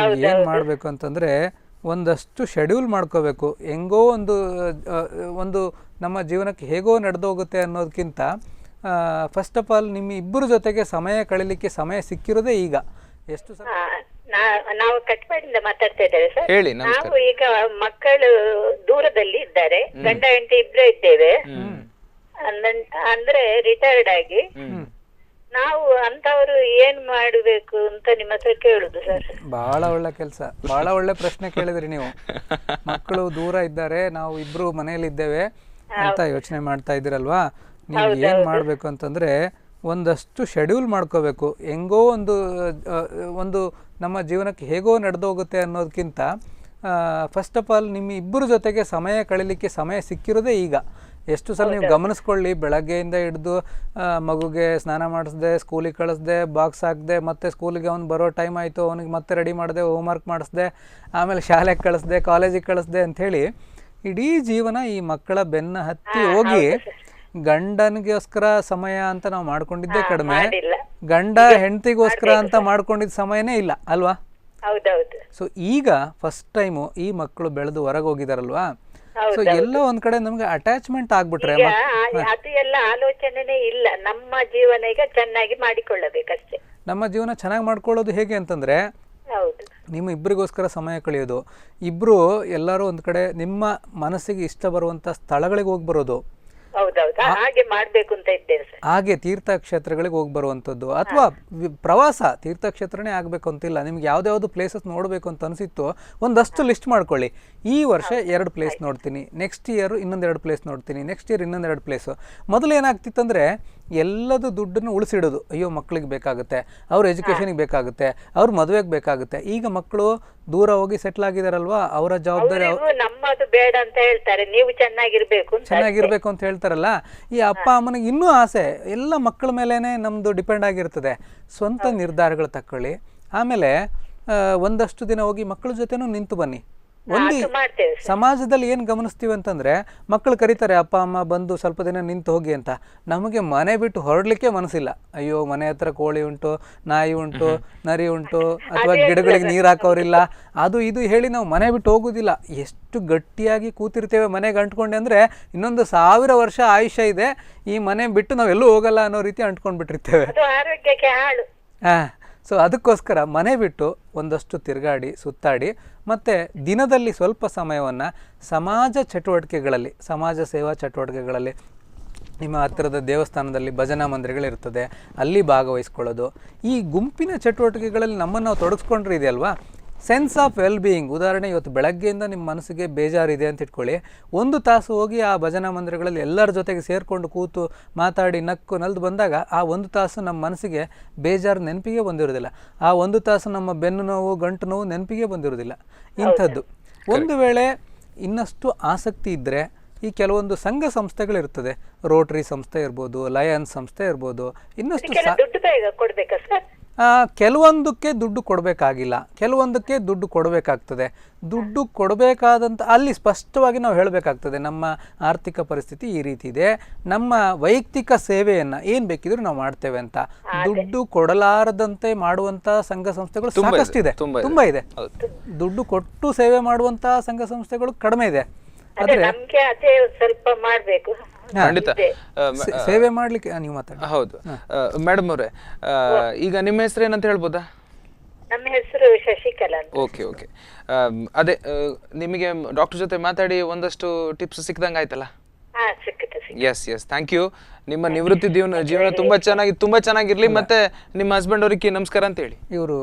ನೀವು ಏನು ಮಾಡಬೇಕು ಅಂತಂದರೆ ಒಂದಷ್ಟು ಶೆಡ್ಯೂಲ್ ಮಾಡ್ಕೋಬೇಕು. ಹೆಂಗೋ ಒಂದು ನಮ್ಮ ಜೀವನಕ್ಕೆ ಹೇಗೋ ನಡೆದೋಗುತ್ತೆ ಅನ್ನೋದಕ್ಕಿಂತ ಫಸ್ಟ್ ಆಫ್ ಆಲ್ ನಿಮ್ಮ ಇಬ್ಬರ ಜೊತೆಗೆ ಸಮಯ ಕಳೀಲಿಕ್ಕೆ ಸಮಯ ಸಿಕ್ಕಿರೋದೇ ಈಗ. ಎಷ್ಟು ನಾವು ಕಟ್ಪಾಡಿಂದ ಮಾತಾಡ್ತಾ ಇದ್ದೇವೆ ಸರ್. ಹೇಳಿ. ನಾವು ಈಗ ಮಕ್ಕಳು ದೂರದಲ್ಲಿ ಇದ್ದಾರೆ, ಗಂಡ ಹೆಂಡತಿ ಇಬ್ಬರೇ ಇದ್ದೇವೆ. ಅಂದ್ರೆ ರಿಟೈರ್ಡ್ ಆಗಿ ನಾವು ಅಂತವರು ಏನ್ ಮಾಡಬೇಕು ಅಂತ ನಿಮ್ಮ ಹತ್ರ ಕೇಳುದು ಸರ್. ಬಹಳ ಒಳ್ಳೆ ಕೆಲಸ, ಬಹಳ ಒಳ್ಳೆ ಪ್ರಶ್ನೆ ಕೇಳಿದ್ರಿ ನೀವು. ಮಕ್ಕಳು ದೂರ ಇದ್ದಾರೆ, ನಾವು ಇಬ್ರು ಮನೆಯಲ್ಲಿ ಇದ್ದೇವೆ ಅಂತ ಯೋಚನೆ ಮಾಡ್ತಾ ಇದ್ದೀರಲ್ವಾ. ನೀವು ಏನ್ ಮಾಡ್ಬೇಕು ಅಂತಂದ್ರೆ ಒಂದಷ್ಟು ಶೆಡ್ಯೂಲ್ ಮಾಡ್ಕೋಬೇಕು. ಹೆಂಗೋ ಒಂದು ನಮ್ಮ ಜೀವನಕ್ಕೆ ಹೇಗೋ ನಡೆದೋಗುತ್ತೆ ಅನ್ನೋದಕ್ಕಿಂತ ಫಸ್ಟ್ ಆಫ್ ಆಲ್ ನಿಮ್ಮ ಇಬ್ಬರ ಜೊತೆಗೆ ಸಮಯ ಕಳೀಲಿಕ್ಕೆ ಸಮಯ ಸಿಕ್ಕಿರೋದೇ ಈಗ. ಎಷ್ಟು ಸಲ ನೀವು ಗಮನಿಸ್ಕೊಳ್ಳಿ, ಬೆಳಗ್ಗೆಯಿಂದ ಹಿಡಿದು ಮಗುಗೆ ಸ್ನಾನ ಮಾಡಿಸ್ದೆ, ಸ್ಕೂಲಿಗೆ ಕಳಿಸ್ದೆ, ಬಾಕ್ಸ್ ಹಾಕಿದೆ, ಮತ್ತೆ ಸ್ಕೂಲಿಗೆ ಅವ್ನು ಬರೋ ಟೈಮ್ ಆಯಿತು, ಅವನಿಗೆ ಮತ್ತೆ ರೆಡಿ ಮಾಡಿದೆ, ಹೋಮ್ವರ್ಕ್ ಮಾಡಿಸ್ದೆ, ಆಮೇಲೆ ಶಾಲೆಗೆ ಕಳಿಸ್ದೆ, ಕಾಲೇಜಿಗೆ ಕಳಿಸ್ದೆ ಅಂಥೇಳಿ ಇಡೀ ಜೀವನ ಈ ಮಕ್ಕಳ ಬೆನ್ನ ಹತ್ತಿ ಹೋಗಿ ಗಂಡನಿಗೋಸ್ಕರ ಸಮಯ ಅಂತ ನಾವು ಮಾಡ್ಕೊಂಡಿದ್ದೇ ಕಡಿಮೆ, ಗಂಡ ಹೆಂಡತಿಗೋಸ್ಕರ ಅಂತ ಮಾಡ್ಕೊಂಡಿದ್ದ ಸಮಯನೇ ಇಲ್ಲ ಅಲ್ವಾ. ಸೊ ಈಗ ಫಸ್ಟ್ ಟೈಮು ಈ ಮಕ್ಕಳು ಬೆಳೆದು ಹೊರಗೆ ಹೋಗಿದಾರಲ್ವಾ, ಸೊ ಎಲ್ಲ ಒಂದ್ ಕಡೆ ನಮ್ಗೆ ಅಟ್ಯಾಚ್ಮೆಂಟ್ ಆಗ್ಬಿಟ್ರೆ ಅದು ಎಲ್ಲ ಆಲೋಚನೆನೇ ಇಲ್ಲ. ನಮ್ಮ ಜೀವನ ಈಗ ಚೆನ್ನಾಗಿ ಮಾಡಿಕೊಳ್ಳಬೇಕಷ್ಟೇ. ನಮ್ಮ ಜೀವನ ಚೆನ್ನಾಗಿ ಮಾಡ್ಕೊಳ್ಳೋದು ಹೇಗೆ ಅಂತಂದ್ರೆ ನಿಮ್ಮ ಇಬ್ಬರಿಗೋಸ್ಕರ ಸಮಯ ಕಳೆಯೋದು, ಇಬ್ರು ಎಲ್ಲರೂ ಒಂದ್ ಕಡೆ ನಿಮ್ಮ ಮನಸ್ಸಿಗೆ ಇಷ್ಟ ಬರುವಂತ ಸ್ಥಳಗಳಿಗೆ ಹೋಗಿ ಬರೋದು, ಹಾಗೆ ಮಾಡ್ಬೇಕು ಅಂತ ಇದ್ದೇವೆ. ಹಾಗೆ ತೀರ್ಥಕ್ಷೇತ್ರಗಳಿಗೆ ಹೋಗಿ ಬರುವಂಥದ್ದು ಅಥವಾ ಪ್ರವಾಸ, ತೀರ್ಥಕ್ಷೇತ್ರನೇ ಆಗಬೇಕು ಅಂತಿಲ್ಲ, ನಿಮ್ಗೆ ಯಾವ್ದಾವ್ದು ಪ್ಲೇಸಸ್ ನೋಡಬೇಕು ಅಂತ ಅನಿಸಿತ್ತು ಒಂದಷ್ಟು ಲಿಸ್ಟ್ ಮಾಡ್ಕೊಳ್ಳಿ. ಈ ವರ್ಷ 2 ಪ್ಲೇಸ್ ನೋಡ್ತೀನಿ, ನೆಕ್ಸ್ಟ್ ಇಯರ್ ಇನ್ನೊಂದು 2 ಪ್ಲೇಸ್ ನೋಡ್ತೀನಿ, ನೆಕ್ಸ್ಟ್ ಇಯರ್ ಇನ್ನೊಂದು 2 ಪ್ಲೇಸು. ಮೊದಲು ಏನಾಗ್ತಿತ್ತಂದರೆ ಎಲ್ಲದು ದುಡ್ಡನ್ನು ಉಳಿಸಿಡೋದು. ಅಯ್ಯೋ ಮಕ್ಕಳಿಗೆ ಬೇಕಾಗುತ್ತೆ, ಅವ್ರ ಎಜುಕೇಷನಿಗೆ ಬೇಕಾಗುತ್ತೆ, ಅವ್ರ ಮದುವೆಗೆ ಬೇಕಾಗುತ್ತೆ. ಈಗ ಮಕ್ಕಳು ದೂರ ಹೋಗಿ ಸೆಟ್ಲ್ ಆಗಿದಾರಲ್ವಾ, ಅವರ ಜವಾಬ್ದಾರಿ ನಮ್ಮದು ಬೇಡ ಅಂತ ಹೇಳ್ತಾರೆ, ನೀವು ಚೆನ್ನಾಗಿರ್ಬೇಕು ಅಂತ ಹೇಳ್ತಾರಲ್ಲ. ಈ ಅಪ್ಪ ಅಮ್ಮನಿಗೆ ಇನ್ನೂ ಆಸೆ, ಎಲ್ಲ ಮಕ್ಕಳ ಮೇಲೇನೆ ನಮ್ದು ಡಿಪೆಂಡ್ ಆಗಿರ್ತದೆ. ಸ್ವಂತ ನಿರ್ಧಾರಗಳು ತಕ್ಕೊಳ್ಳಿ. ಆಮೇಲೆ ಒಂದಷ್ಟು ದಿನ ಹೋಗಿ ಮಕ್ಕಳ ಜೊತೆನೂ ನಿಂತು ಬನ್ನಿ. ಒಂದು ಸಮಾಜದಲ್ಲಿ ಏನು ಗಮನಿಸ್ತೀವಿ ಅಂತಂದ್ರೆ, ಮಕ್ಕಳು ಕರೀತಾರೆ ಅಪ್ಪ ಅಮ್ಮ ಬಂದು ಸ್ವಲ್ಪ ದಿನ ನಿಂತು ಹೋಗಿ ಅಂತ, ನಮಗೆ ಮನೆ ಬಿಟ್ಟು ಹೊರಡ್ಲಿಕ್ಕೆ ಮನಸ್ಸಿಲ್ಲ. ಅಯ್ಯೋ ಮನೆ ಹತ್ರ ಕೋಳಿ ಉಂಟು, ನಾಯಿ ಉಂಟು, ನರಿ ಉಂಟು, ಅಥವಾ ಗಿಡಗಳಿಗೆ ನೀರು ಹಾಕೋರಿಲ್ಲ, ಅದು ಇದು ಹೇಳಿ ನಾವು ಮನೆ ಬಿಟ್ಟು ಹೋಗೋದಿಲ್ಲ. ಎಷ್ಟು ಗಟ್ಟಿಯಾಗಿ ಕೂತಿರ್ತೇವೆ ಮನೆಗೆ ಅಂಟ್ಕೊಂಡೆ ಅಂದರೆ ಇನ್ನೊಂದು 1000 ವರ್ಷ ಆಯುಷ್ಯ ಇದೆ, ಈ ಮನೆ ಬಿಟ್ಟು ನಾವು ಎಲ್ಲೂ ಹೋಗಲ್ಲ ಅನ್ನೋ ರೀತಿ ಅಂಟ್ಕೊಂಡ್ಬಿಟ್ಟಿರ್ತೇವೆ. ಸೊ ಅದಕ್ಕೋಸ್ಕರ ಮನೆ ಬಿಟ್ಟು ಒಂದಷ್ಟು ತಿರುಗಾಡಿ ಸುತ್ತಾಡಿ, ಮತ್ತು ದಿನದಲ್ಲಿ ಸ್ವಲ್ಪ ಸಮಯವನ್ನು ಸಮಾಜ ಚಟುವಟಿಕೆಗಳಲ್ಲಿ, ಸಮಾಜ ಸೇವಾ ಚಟುವಟಿಕೆಗಳಲ್ಲಿ, ನಿಮ್ಮ ಹತ್ತಿರದ ದೇವಸ್ಥಾನದಲ್ಲಿ ಭಜನಾ ಮಂದಿರಗಳಿರ್ತದೆ, ಅಲ್ಲಿ ಭಾಗವಹಿಸ್ಕೊಳ್ಳೋದು. ಈ ಗುಂಪಿನ ಚಟುವಟಿಕೆಗಳಲ್ಲಿ ನಮ್ಮನ್ನು ನಾವು ತೊಡಗಿಸ್ಕೊಂಡ್ರೆ ಇದೆಯಲ್ವಾ, ಸೆನ್ಸ್ ಆಫ್ ವೆಲ್ ಬೀಯಿಂಗ್. ಉದಾಹರಣೆ, ಇವತ್ತು ಬೆಳಗ್ಗೆಯಿಂದ ನಿಮ್ಮ ಮನಸ್ಸಿಗೆ ಬೇಜಾರಿದೆ ಅಂತ ಇಟ್ಕೊಳ್ಳಿ, 1 ತಾಸು ಹೋಗಿ ಆ ಭಜನಾ ಮಂದಿರಗಳಲ್ಲಿ ಎಲ್ಲರ ಜೊತೆಗೆ ಸೇರಿಕೊಂಡು ಕೂತು ಮಾತಾಡಿ ನಕ್ಕು ನಲ್ದು ಬಂದಾಗ ಆ 1 ತಾಸು ನಮ್ಮ ಮನಸ್ಸಿಗೆ ಬೇಜಾರು ನೆನಪಿಗೆ ಬಂದಿರೋದಿಲ್ಲ. ಆ 1 ತಾಸು ನಮ್ಮ ಬೆನ್ನು ನೋವು, ಗಂಟು ನೋವು ನೆನಪಿಗೆ ಬಂದಿರೋದಿಲ್ಲ. ಇಂಥದ್ದು ಒಂದು ವೇಳೆ ಇನ್ನಷ್ಟು ಆಸಕ್ತಿ ಇದ್ದರೆ ಈ ಕೆಲವೊಂದು ಸಂಘ ಸಂಸ್ಥೆಗಳಿರ್ತದೆ, ರೋಟರಿ ಸಂಸ್ಥೆ ಇರ್ಬೋದು, ಲಯನ್ಸ್ ಸಂಸ್ಥೆ ಇರ್ಬೋದು, ಇನ್ನಷ್ಟು ಕೆಲವೊಂದಕ್ಕೆ ದುಡ್ಡು ಕೊಡಬೇಕಾಗಿಲ್ಲ, ಕೆಲವೊಂದಕ್ಕೆ ದುಡ್ಡು ಕೊಡಬೇಕಾಗ್ತದೆ. ದುಡ್ಡು ಕೊಡಬೇಕಾದಂಥ ಅಲ್ಲಿ ಸ್ಪಷ್ಟವಾಗಿ ನಾವು ಹೇಳಬೇಕಾಗ್ತದೆ, ನಮ್ಮ ಆರ್ಥಿಕ ಪರಿಸ್ಥಿತಿ ಈ ರೀತಿ ಇದೆ, ನಮ್ಮ ವೈಯಕ್ತಿಕ ಸೇವೆಯನ್ನು ಏನು ಬೇಕಿದ್ರೂ ನಾವು ಮಾಡ್ತೇವೆ ಅಂತ. ದುಡ್ಡು ಕೊಡಲಾರದಂತೆ ಮಾಡುವಂಥ ಸಂಘ ಸಂಸ್ಥೆಗಳು ಸಾಕಷ್ಟಿದೆ, ತುಂಬ ಇದೆ. ದುಡ್ಡು ಕೊಟ್ಟು ಸೇವೆ ಮಾಡುವಂಥ ಸಂಘ ಸಂಸ್ಥೆಗಳು ಕಡಿಮೆ ಇದೆ. ಆದ್ರೆ ಸ್ವಲ್ಪ ಮಾಡಬೇಕು, ಖಂಡಿತ ಸೇವೆ ಮಾಡ್ಲಿಕ್ಕೆ ನೀವು ಮಾತಾಡಿ. ಹೌದು ಮೇಡಮ್ ಅವರೇ, ಈಗ ನಿಮ್ಮ ಹೆಸರು ಏನಂತ ಹೇಳ್ಬೋದಾ? ನಮ್ಮ ಹೆಸರು ಶಶಿಕಲಾ. ಓಕೆ ಓಕೆ, ಅದೇ ನಿಮಗೆ ಡಾಕ್ಟರ್ ಜೊತೆ ಮಾತಾಡಿ ಒಂದಷ್ಟು ಟಿಪ್ಸ್ ಸಿಕ್ದಂಗೆ ಆಯ್ತಲ್ಲ? Yes yes, thank you. ನಿಮ್ಮ ನಿವೃತ್ತಿ ಜೀವನ ತುಂಬಾ ಚೆನ್ನಾಗಿರ್ಲಿ, ಮತ್ತೆ ನಿಮ್ಮ ಹಸ್ಬೆಂಡ್ ಅವರಿಗೆ ನಮಸ್ಕಾರ ಅಂತ ಹೇಳಿ. ಇವರು